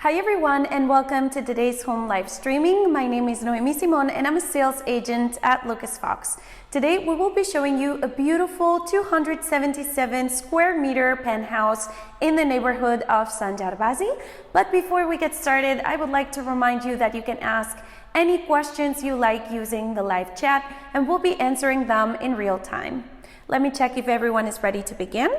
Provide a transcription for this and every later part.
Hi everyone and welcome to today's home live streaming. My name is Noemi Simon and I'm a sales agent at Lucas Fox. Today we will be showing you a beautiful 277 square meter penthouse in the neighborhood of San Gervasi. But before we get started, I would like to remind you that you can ask any questions you like using the live chat and we'll be answering them in real time. Let me check if everyone is ready to begin.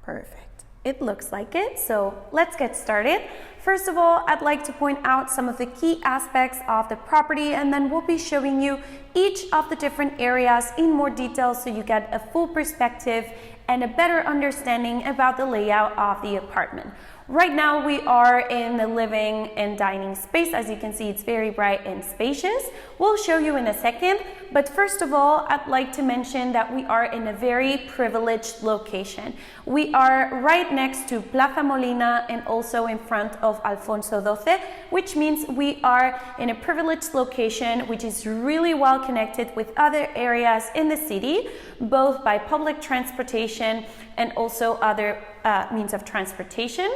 Perfect. It looks like it, so let's get started. First of all, I'd like to point out some of the key aspects of the property, and then we'll be showing you each of the different areas in more detail so you get a full perspective and a better understanding about the layout of the apartment. Right now we are in the living and dining space. As you can see, it's very bright and spacious. We'll show you in a second, but first of all, I'd like to mention that we are in a very privileged location. We are right next to Plaza Molina and also in front of Alfonso XII, which means we are in a privileged location which is really well connected with other areas in the city, both by public transportation and also other means of transportation.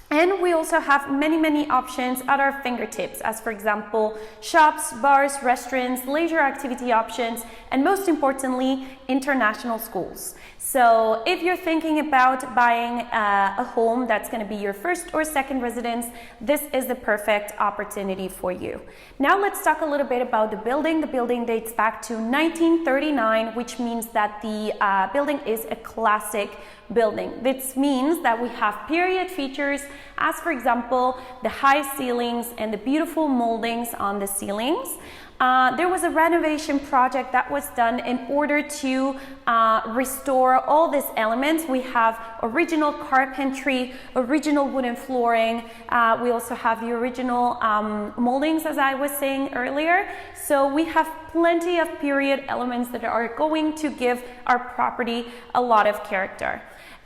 And we also have many options at our fingertips, as for example, shops, bars, restaurants, leisure activity options, and most importantly, international schools. So if you're thinking about buying a home that's going to be your first or second residence, this is the perfect opportunity for you. Now let's talk a little bit about the building. The building dates back to 1939, which means that the building is a classic building. This means that we have period features, as for example, the high ceilings and the beautiful moldings on the ceilings. There was a renovation project that was done in order to restore all these elements. We have original carpentry, original wooden flooring. We also have the original moldings, as I was saying earlier. So we have plenty of period elements that are going to give our property a lot of character.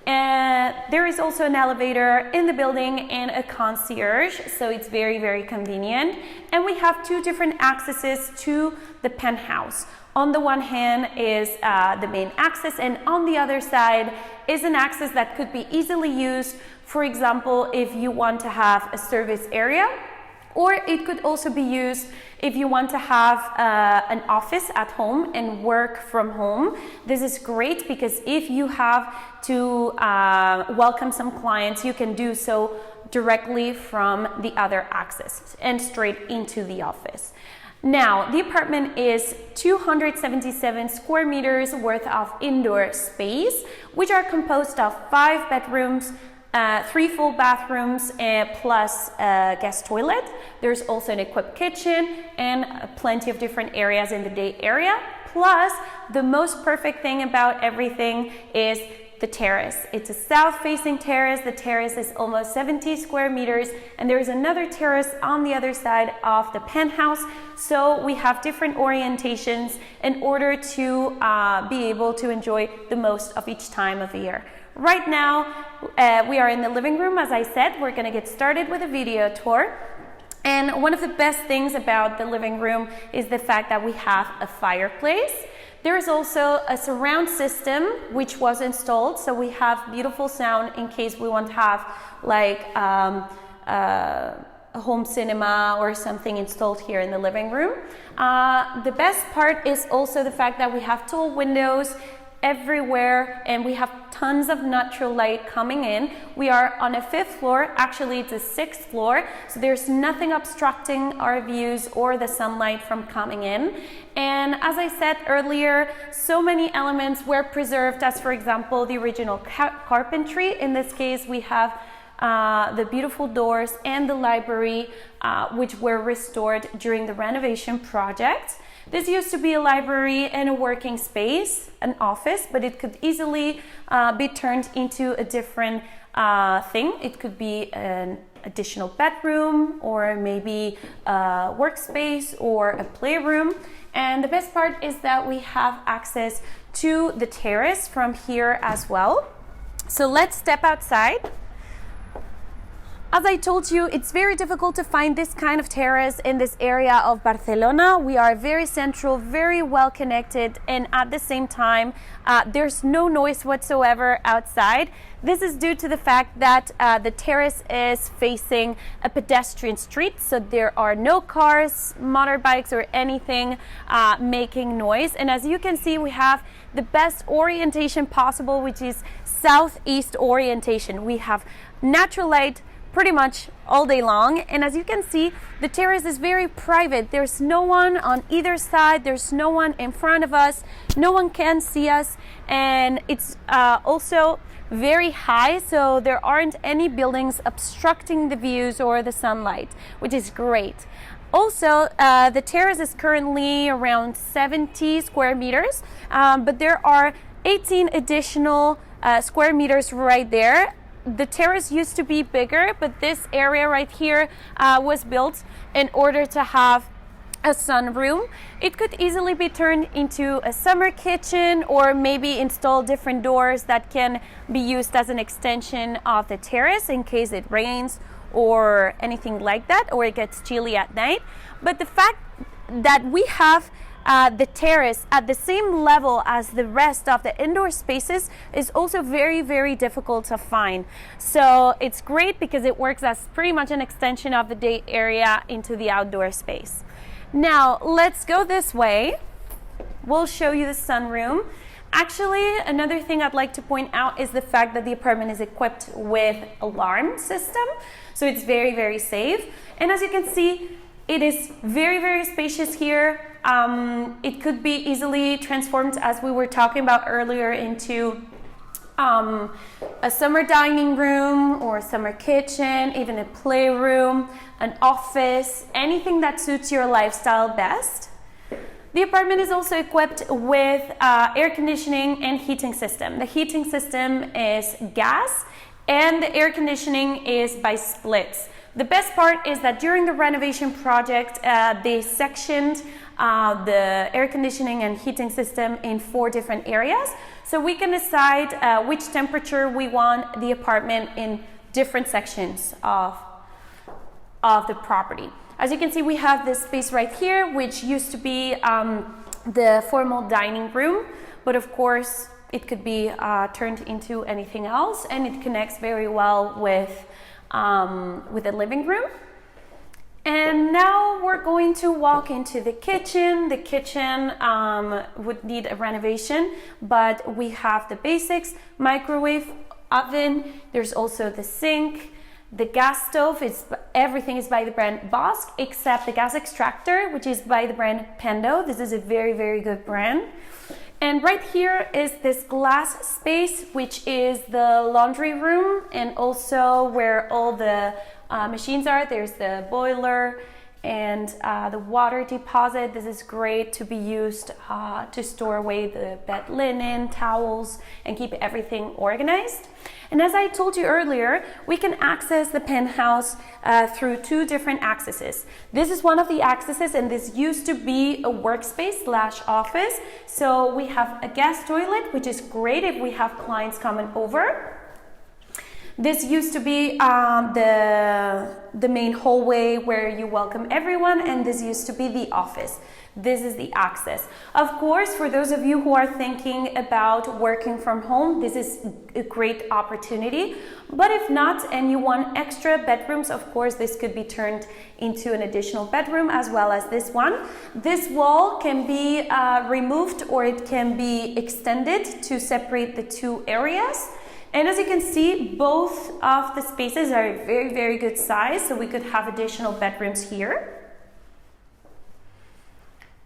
There is also an elevator in the building and a concierge, so it's very convenient. And we have two different accesses to the penthouse. On the one hand is the main access, and on the other side is an access that could be easily used, for example, if you want to have a service area, or it could also be used if you want to have an office at home and work from home. This is great because if you have to welcome some clients, you can do so directly from the other access and straight into the office. Now, the apartment is 277 square meters worth of indoor space, which are composed of 5 bedrooms, 3 full bathrooms plus a guest toilet. There's also an equipped kitchen and plenty of different areas in the day area. Plus, the most perfect thing about everything is the terrace. It's a south-facing terrace. The terrace is almost 70 square meters, and there's another terrace on the other side of the penthouse. So we have different orientations in order to be able to enjoy the most of each time of the year. Right now, we are in the living room. As I said, we're going to get started with a video tour. And one of the best things about the living room is the fact that we have a fireplace. There is also a surround system which was installed, so we have beautiful sound in case we want to have like a home cinema or something installed here in the living room. The best part is also the fact that we have tall windows everywhere and we have tons of natural light coming in. We are on a 5th floor, actually it's a 6th floor, so there's nothing obstructing our views or the sunlight from coming in. And as I said earlier, so many elements were preserved, as for example the original carpentry. In this case we have the beautiful doors and the library which were restored during the renovation project. This used to be a library and a working space, an office, but it could easily be turned into a different thing. It could be an additional bedroom or maybe a workspace or a playroom. And the best part is that we have access to the terrace from here as well. So let's step outside. As I told you, it's very difficult to find this kind of terrace in this area of Barcelona. We are very central, very well connected, and at the same time, there's no noise whatsoever outside. This is due to the fact that the terrace is facing a pedestrian street, so there are no cars, motorbikes, or anything making noise. And as you can see, we have the best orientation possible, which is southeast orientation. We have natural light pretty much all day long, and as you can see, the terrace is very private. There's no one on either side, there's no one in front of us, no one can see us, and it's also very high, so there aren't any buildings obstructing the views or the sunlight, which is great. Also, the terrace is currently around 70 square meters, but there are 18 additional square meters right there. The terrace used to be bigger, but this area right here was built in order to have a sunroom. It could easily be turned into a summer kitchen, or maybe install different doors that can be used as an extension of the terrace in case it rains or anything like that, or it gets chilly at night. But the fact that we have the terrace at the same level as the rest of the indoor spaces is also very, very difficult to find. So it's great because it works as pretty much an extension of the day area into the outdoor space. Now let's go this way. We'll show you the sunroom. Actually, another thing I'd like to point out is the fact that the apartment is equipped with alarm system, so it's very, very safe. And as you can see, it is very, very spacious here. It could be easily transformed, as we were talking about earlier, into a summer dining room or a summer kitchen, even a playroom, an office, anything that suits your lifestyle best. The apartment is also equipped with air conditioning and heating system. The heating system is gas, and the air conditioning is by splits. The best part is that during the renovation project, they sectioned the air conditioning and heating system in 4 different areas. So we can decide which temperature we want the apartment in different sections of the property. As you can see, we have this space right here, which used to be the formal dining room, but of course it could be turned into anything else, and it connects very well with the living room. And now we're going to walk into the kitchen. The kitchen would need a renovation, but we have the basics: microwave, oven. There's also the sink. The gas stove, everything is by the brand Bosch, except the gas extractor, which is by the brand Pendo. This is a very, very good brand. And right here is this glass space, which is the laundry room, and also where all the machines are. There's the boiler and the water deposit. This is great to be used to store away the bed linen, towels, and keep everything organized. And as I told you earlier, we can access the penthouse through 2 different accesses. This is one of the accesses, and this used to be a workspace / office. So we have a guest toilet, which is great if we have clients coming over. This used to be the main hallway where you welcome everyone, and this used to be the office. This is the access. Of course, for those of you who are thinking about working from home, this is a great opportunity. But if not, and you want extra bedrooms, of course, this could be turned into an additional bedroom, as well as this one. This wall can be removed, or it can be extended to separate the 2 areas. And as you can see, both of the spaces are very, very good size, so we could have additional bedrooms here.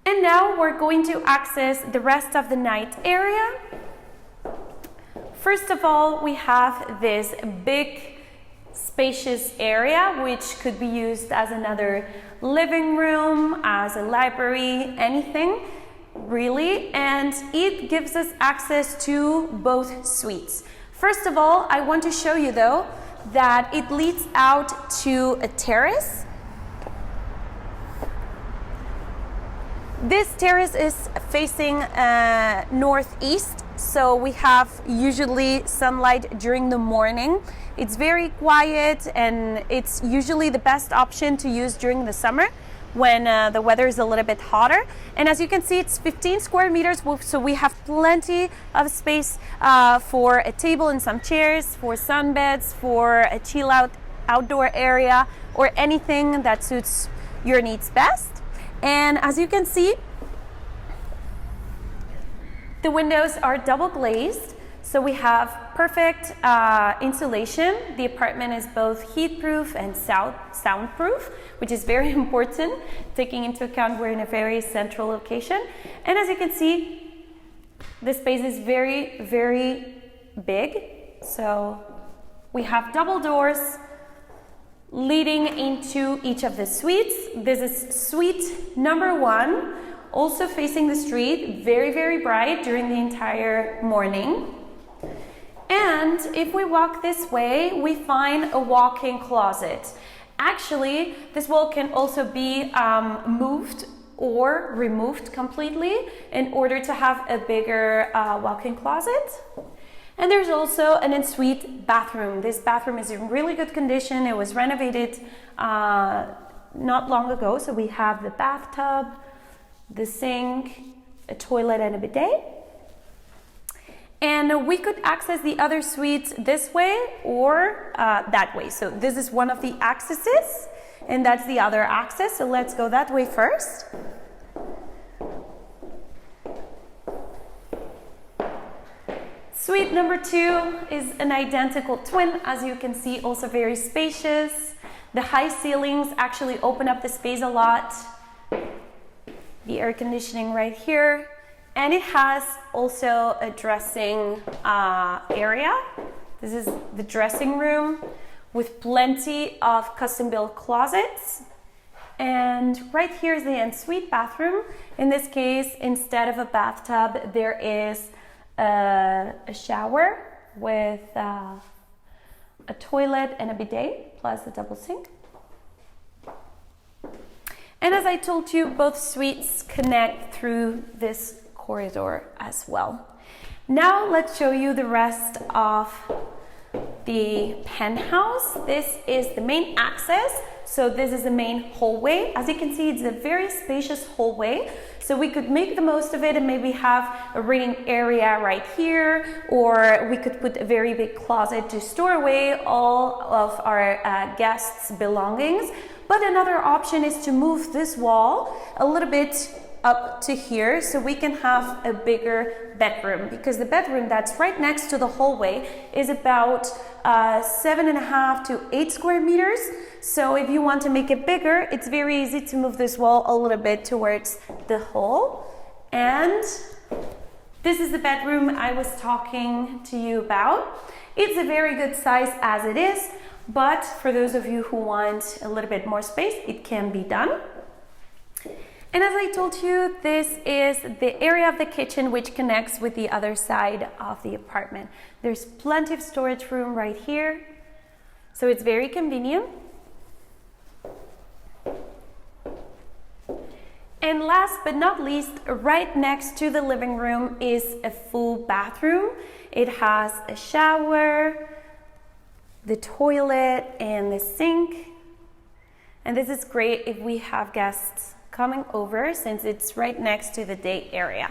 And now we're going to access the rest of the night area. First of all, we have this big, spacious area, which could be used as another living room, as a library, anything really. And it gives us access to both suites. First of all, I want to show you though that it leads out to a terrace. This terrace is facing northeast, so we have usually sunlight during the morning. It's very quiet, and it's usually the best option to use during the summer when the weather is a little bit hotter. And as you can see, it's 15 square meters, so we have plenty of space for a table and some chairs, for sunbeds, for a chill out outdoor area, or anything that suits your needs best. And as you can see, the windows are double glazed, so we have perfect insulation. The apartment is both heat-proof and soundproof, which is very important, taking into account we're in a very central location. And as you can see, the space is very, very big. So we have double doors leading into each of the suites. This is suite number 1, also facing the street, very, very bright during the entire morning. And if we walk this way, we find a walk-in closet. Actually, this wall can also be moved or removed completely in order to have a bigger walk-in closet. And there's also an ensuite bathroom. This bathroom is in really good condition. It was renovated not long ago. So we have the bathtub, the sink, a toilet, and a bidet. And we could access the other suites this way or that way. So this is one of the accesses, and that's the other access. So let's go that way first. Suite number 2 is an identical twin, as you can see, also very spacious. The high ceilings actually open up the space a lot. The air conditioning right here. And it has also a dressing area. This is the dressing room with plenty of custom-built closets. And right here is the ensuite bathroom. In this case, instead of a bathtub, there is a shower with a toilet and a bidet, plus a double sink. And as I told you, both suites connect through this corridor as well. Now let's show you the rest of the penthouse. This is the main access. So this is the main hallway. As you can see, it's a very spacious hallway. So we could make the most of it and maybe have a reading area right here, or we could put a very big closet to store away all of our guests' belongings. But another option is to move this wall a little bit up to here so we can have a bigger bedroom, because the bedroom that's right next to the hallway is about 7.5 to 8 square meters. So if you want to make it bigger, it's very easy to move this wall a little bit towards the hall. And this is the bedroom I was talking to you about. It's a very good size as it is, but for those of you who want a little bit more space, it can be done. And as I told you, this is the area of the kitchen which connects with the other side of the apartment. There's plenty of storage room right here, so it's very convenient. And last but not least, right next to the living room is a full bathroom. It has a shower, the toilet, and the sink. And this is great if we have guests coming over, since it's right next to the day area.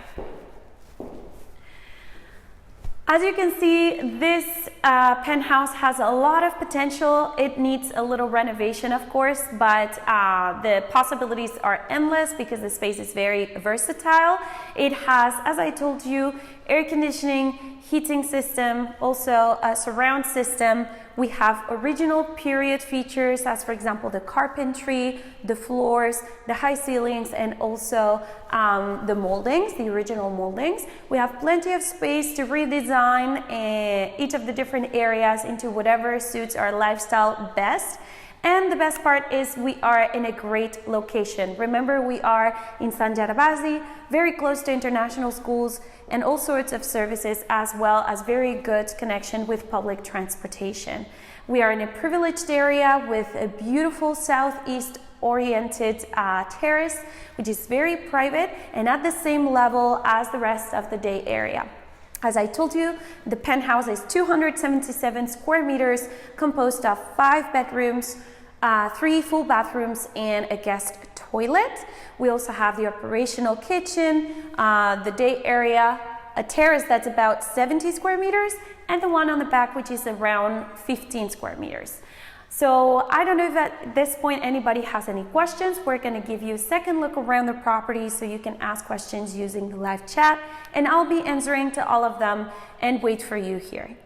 As you can see, this penthouse has a lot of potential. It needs a little renovation, of course, but the possibilities are endless because the space is very versatile. It has, as I told you, air conditioning, heating system, also a surround system. We have original period features, as for example the carpentry, the floors, the high ceilings, and also the moldings, the original moldings. We have plenty of space to redesign each of the different areas into whatever suits our lifestyle best. And the best part is we are in a great location. Remember, we are in Sant Gervasi, very close to international schools and all sorts of services, as well as very good connection with public transportation. We are in a privileged area with a beautiful southeast oriented terrace, which is very private and at the same level as the rest of the day area. As I told you, the penthouse is 277 square meters, composed of 5 bedrooms, 3 full bathrooms, and a guest toilet. We also have the operational kitchen, the day area, a terrace that's about 70 square meters, and the one on the back, which is around 15 square meters. So I don't know if at this point anybody has any questions. We're going to give you a second look around the property so you can ask questions using the live chat, and I'll be answering to all of them and wait for you here.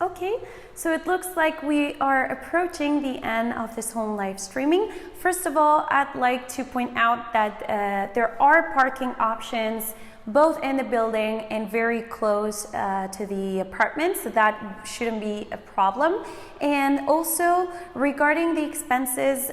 Okay, so it looks like we are approaching the end of this home live streaming. First of all, I'd like to point out that there are parking options both in the building and very close to the apartment, so that shouldn't be a problem. And also regarding the expenses,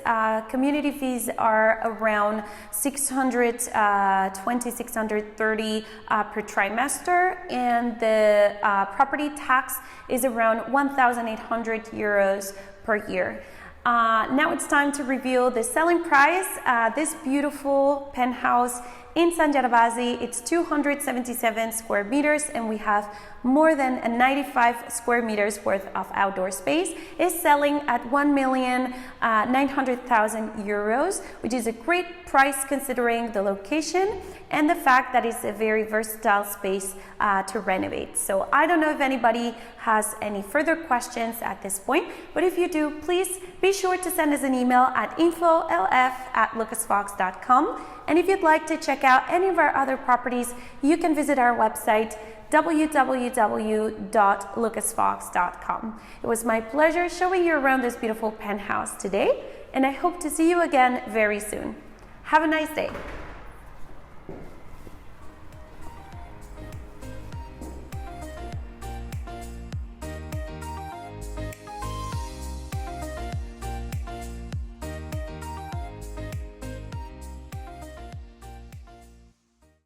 community fees are around 620, 630 per trimester, and the property tax is around 1,800 euros per year. Now it's time to reveal the selling price. This beautiful penthouse in Sant Gervasi, it's 277 square meters, and we have more than 95 square meters worth of outdoor space, is selling at 1,900,000 euros, which is a great price considering the location and the fact that it's a very versatile space to renovate. So I don't know if anybody has any further questions at this point, but if you do, please be sure to send us an email at info@lucasfox.com. And if you'd like to check out any of our other properties, you can visit our website www.lucasfox.com. It was my pleasure showing you around this beautiful penthouse today, and I hope to see you again very soon. Have a nice day.